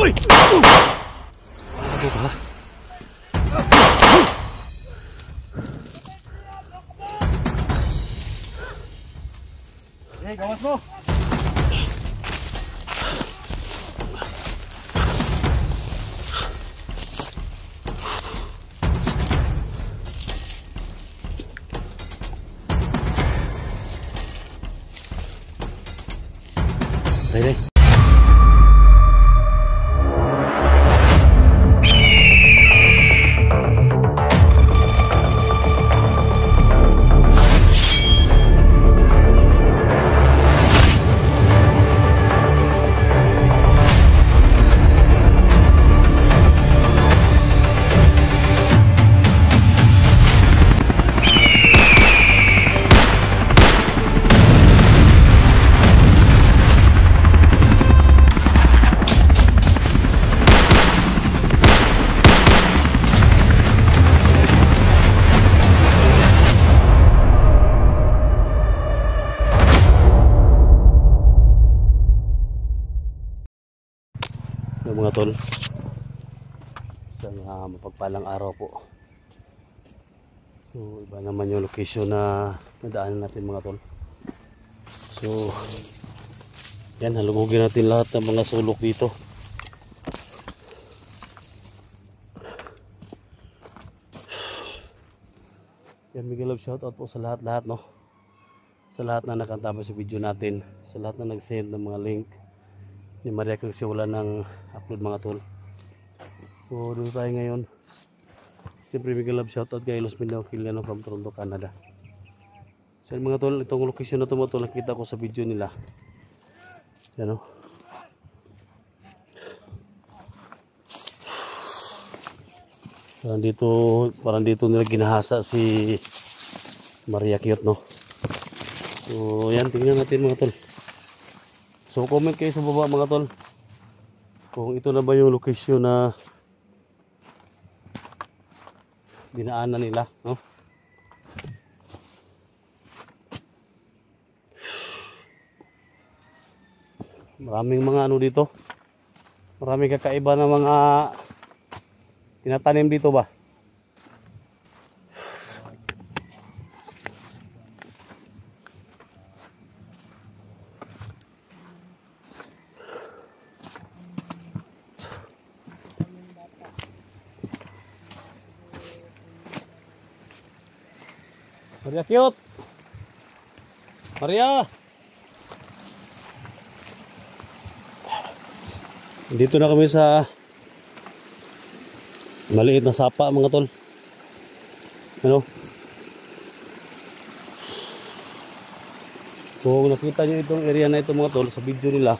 Uy! Ano ba? Hey, gawas mo! Đây. Mga tol, isang mapagpalang araw po. So iba naman yung location na nadaanan natin mga tol. So yan, halugugin natin lahat ng mga sulok dito. Yan, mega love shoutout po sa lahat no, sa lahat na nakantama sa video natin, sa lahat na nag-send ng mga link ni Maria kasi wala ng upload mga tol. So dito tayo ngayon. Siyempre mega love shoutout kay Los Mindanao Kiliano from Toronto, Canada. So mga tol, itong location na ito mga tol, nakita ko sa video nila. Yan o. Parang dito nila ginahasa si Maria Cute no. So yan, tingnan natin mga tol. So comment kayo sa baba mga tol kung ito na ba yung location na dinaanan nila no? Maraming mga ano dito, maraming kakaiba na mga tinatanim dito ba. Maria Cute! Maria! Dito na kami sa maliit na sapa mga tol. Ano? Kung nakita nyo itong area na ito mga tol sa video nila,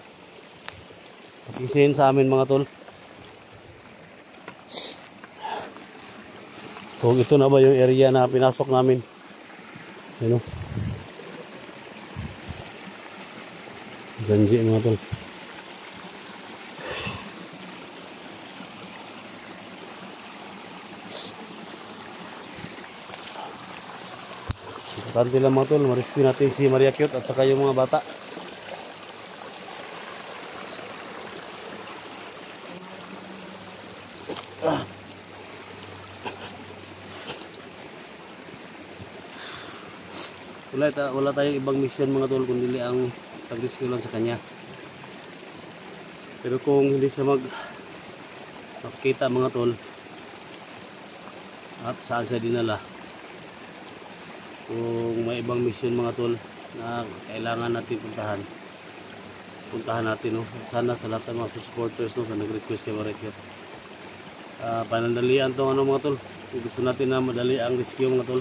pakisin sa amin mga tol. Kung ito na ba yung area na pinasok namin. Ano? Janji mga tol. Importante lang mga tol, ma-rescue natin si Maria Cute at saka yung mga bata. Wala tayong ibang mission mga tol kundi ang pag-rescue lang sa kanya. Pero kung hindi siya makita mga tol at saan siya dinala, kung may ibang mission mga tol na kailangan natin puntahan natin no? At sana sa lahat ng mga supporters no, sa nag-request kay Maria Cute, panandalian tong ano mga tol. Gusto natin na madali ang rescue mga tol.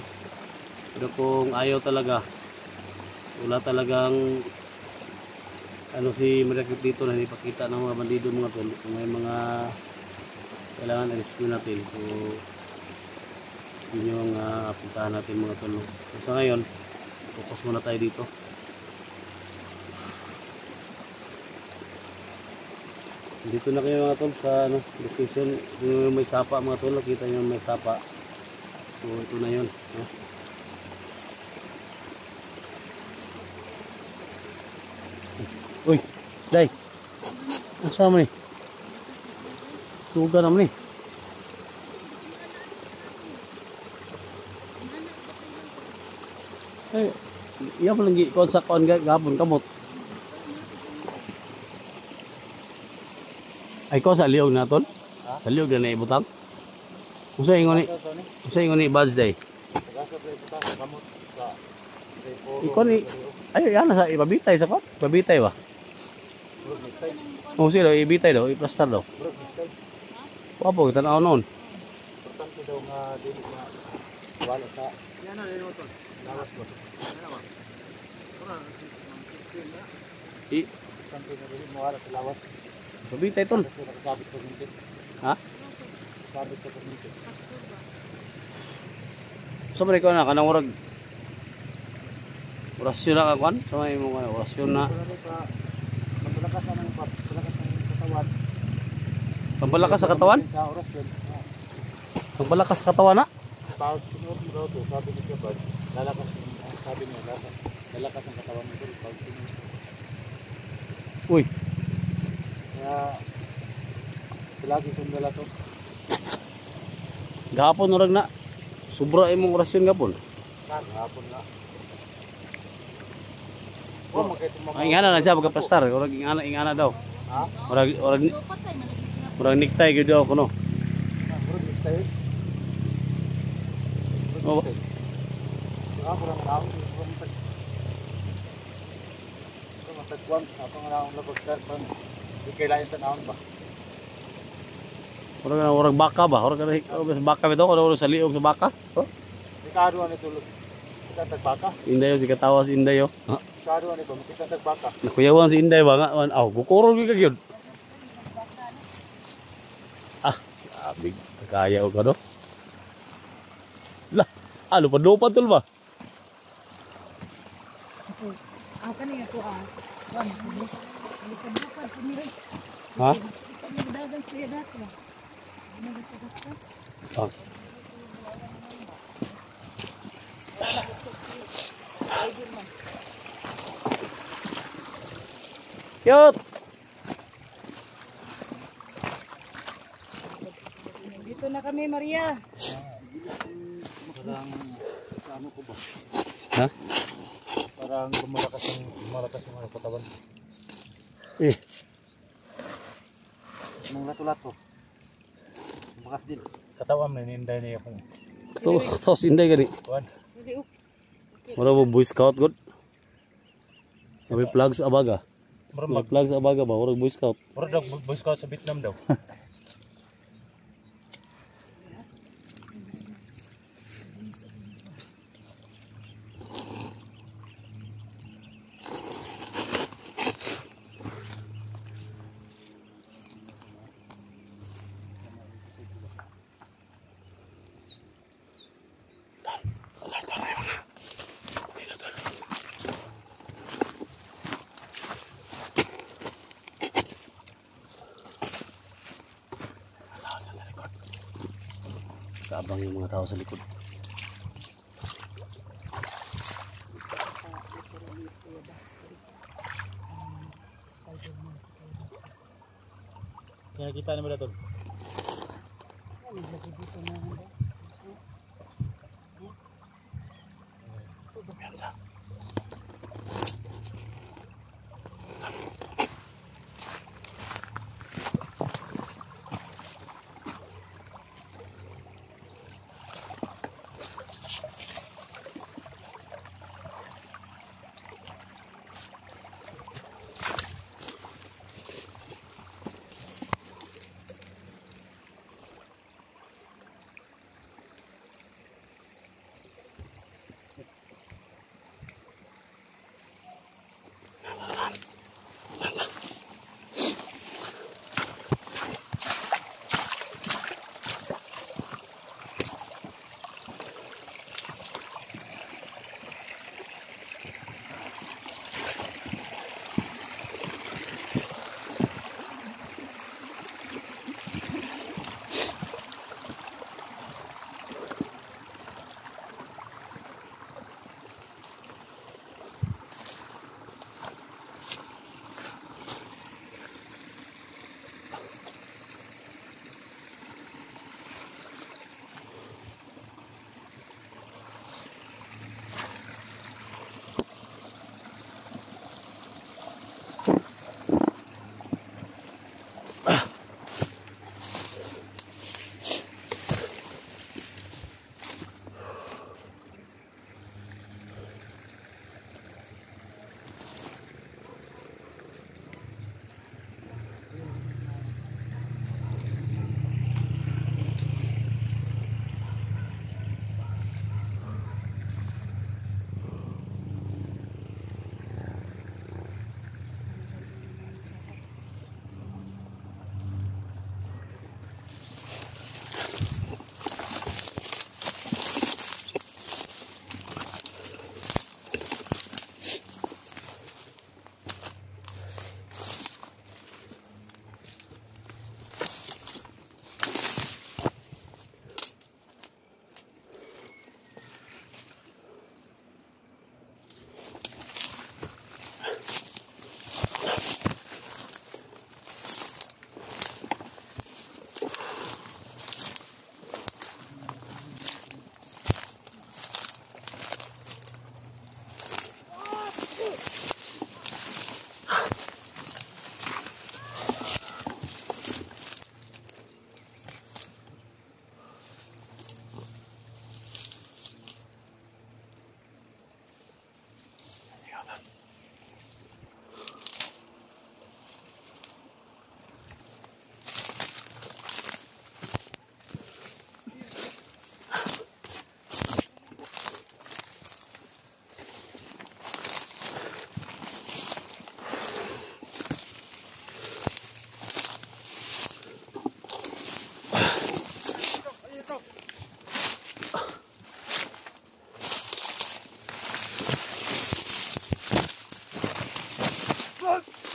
Pero kung ayaw talaga, wala talagang ano si Maria Cute dito na hindi pakita ng mga bandido mga tol, kung may mga kailangan i-rescue natin, so yun yung puntahan natin mga tol. So sa ngayon, focus muna tayo dito. Dito na kayo mga tol sa ano, location yung may sapa mga tol. Nakita nyo may sapa, so ito na yun no? Uy, Day, ang sama ni? Tuga naman eh. Ay, iya mo lang kon sa kon gapon kamot. Ay ko sa liog na tol. Sa liog na ibutang. Usa ingon ni buds day. Ikon ni ay yana sa ibabitay sa kon. Babitay ba? Oh sila ibitay daw, i-plaster daw. Wapo kita na noon. Importante daw nga dili na wala sa yana ni mo tol. Lawas ko. Importante na dili mo wala sa lawas. Babitay tol. Sabit sa minti. Ha? Sabit sa minti. So balik ko na kanang urag orasyon na kakuan. So may mo orasyon na. Paglakas na ng katawan. Pambalakas sa katawan? Sa orasyon. Pambalakas sa katawan na? Pag sunod mo daw to, sabi ni Jabal, lalakas sabi niya, lalakas ang katawan mo dito pag sunod. Uy, Kaya lagi kong dala to. gahapon urag na. Sobra imong orasyon gapon. Hapon na. Oh, Ay ingana na siya magka-plastar. Urag ingana daw. ha? Urag niktay gyud daw kuno. Murag stay. Oh, Murag raw. Matagwan ako nga lang labag sir pan. Di kailangan tanawon ba? urag baka ba? Urag baka bitaw kuno sa liog sa baka. Oh, Di karuan ito tulog. Kita tagbaka. Inday si katawa si Inday oh. Karuan ito, kita tagbaka. Nakuyawan si Inday ba nga? Aw, gukurol gyud gyud. Ah, abig kaya o kano? Lah, ano pa do pa tul ba? Ako kani ako Ha? Ah. Cute. Dito na kami, Maria. Parang ano ko ba? Ha? Parang lumalakas yung ano katawan. Eh, Nang lato-lato. Makas din. Katawan na ninday niya kung so si Inday gani. kuan. Mura mo Boy Scout god. May plugs abaga. May Murag plugs abaga ba? Mura Boy Scout. daw Boy Scout sa Vietnam daw. Kaabang yung mga tao sa likod. Kaya kita na ba daw? Piyansa.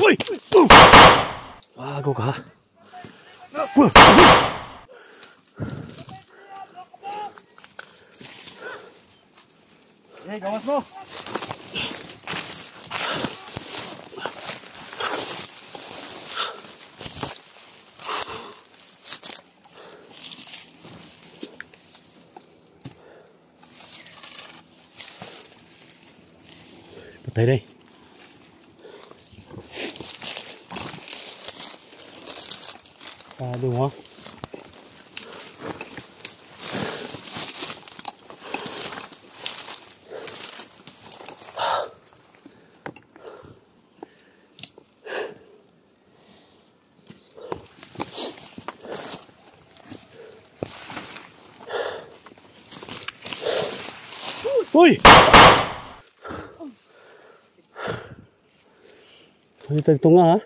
Uy! Bago ka. Eh, gawas mo. Patay deh. Aduh mo. Uy! Ay, tagtunga ha.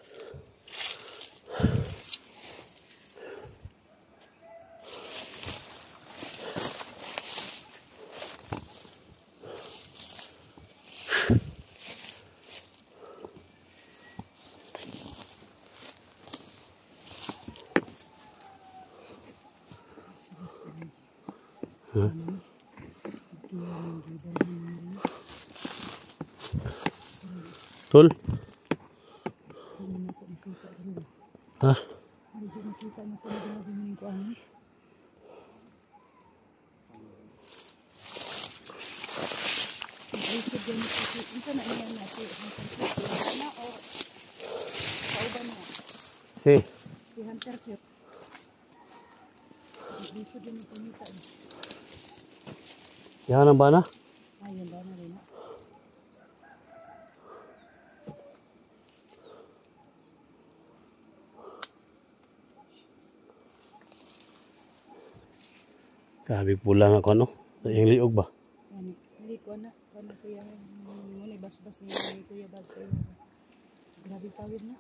Huh? Tol? Hah? Si. Si Hunter Cute. Bisod din ito nita. Yan ang bana? Ayun ba na rin. Grabe pulang ako no. Yung liog ba? Ano, hindi ko na. Paano siya muna bas-bas ni Kuya Bal sa iyo. Grabe pawid na.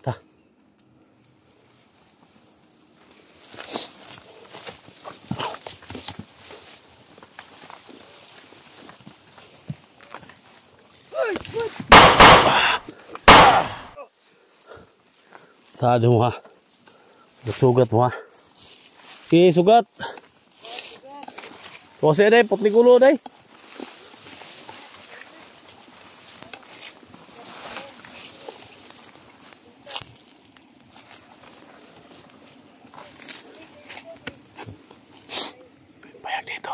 Ta. Tado mo ha. Sugat mo ha. Okay, sugat. Kasi day, putli kulo day. Bayag dito.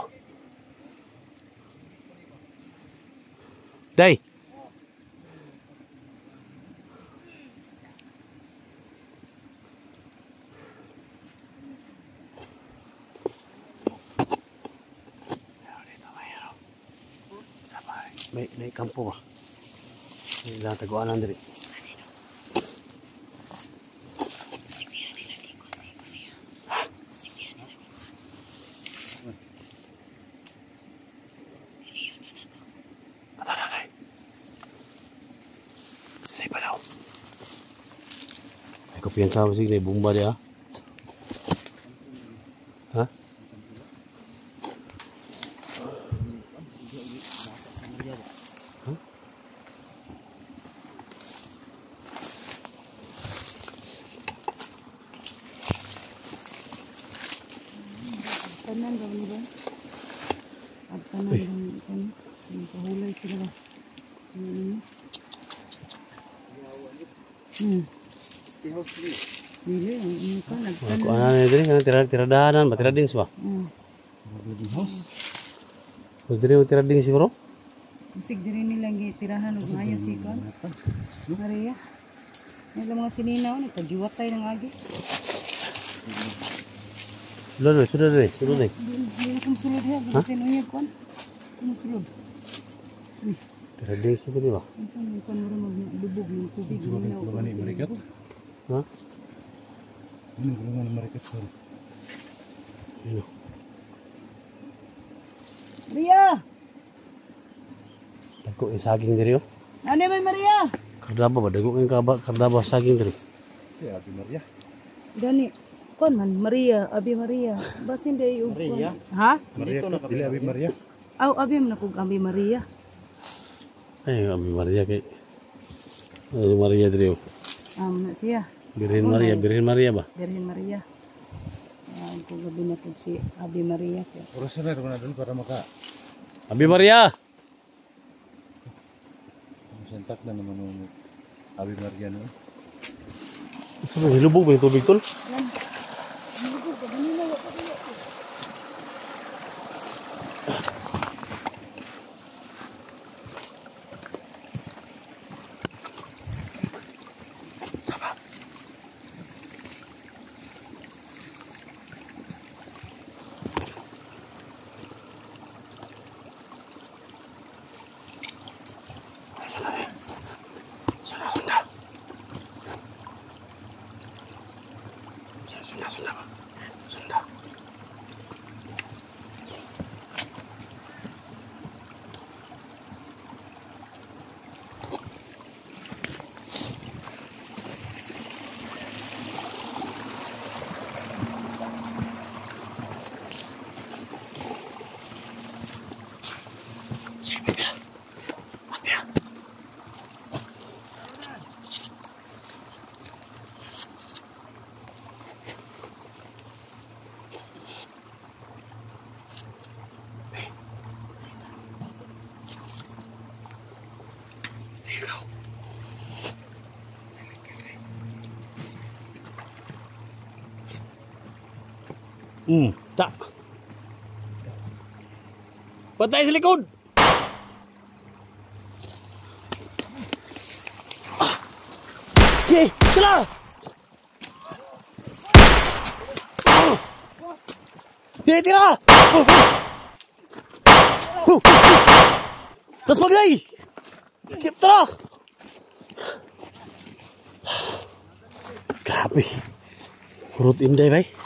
Day. May kampo ba? May ilang taguanan diri. Sini pa daw. Ay kumpiyansa mo sige, bumba dia. Ha? Tanan daw nila. At tanan kan kahulay sila ba. Dili ang kan Ako ana ni diri kana tiradahanan, batirading ba? Diri tirading siguro. Isig diri nila gitirahan og maayo si kan. Maria. May mga sininaw ni kagiwatay ng agi. Sudah deh. Hindi na kong sulod ha. Kasi nuyag kon. Kung sulod. Tirading siguro ba? Ang kan mo maglubog ng tubig. Marikat? Ha? Ano gulungan ng marikat? Ano? Maria! Dagko yung saging diri oh. Ano may Maria? Kardaba ba? Dagko yung kardaba saging diri. Si Ate Maria. Gani. kon man Maria, Abi Maria. Basin day ug Maria? Ha? Maria na dili Abi Maria. Aw Abi man kog Abi Maria. Ay, Abi Maria kay. Abi Maria diri. Na siya. Birhen Maria ba? Virgin Maria. Kung gabi na kog si Abi Maria. Urasan na naman doon para maka Abi Maria. sentak na naman ng Abi Maria no. Sabi hilubog ba yung tubig tol? Sunda. Tak. Patay sa likod. Okay, sila. Tira. Tas bagay. Tira. Grabe. Kurut inday, bay.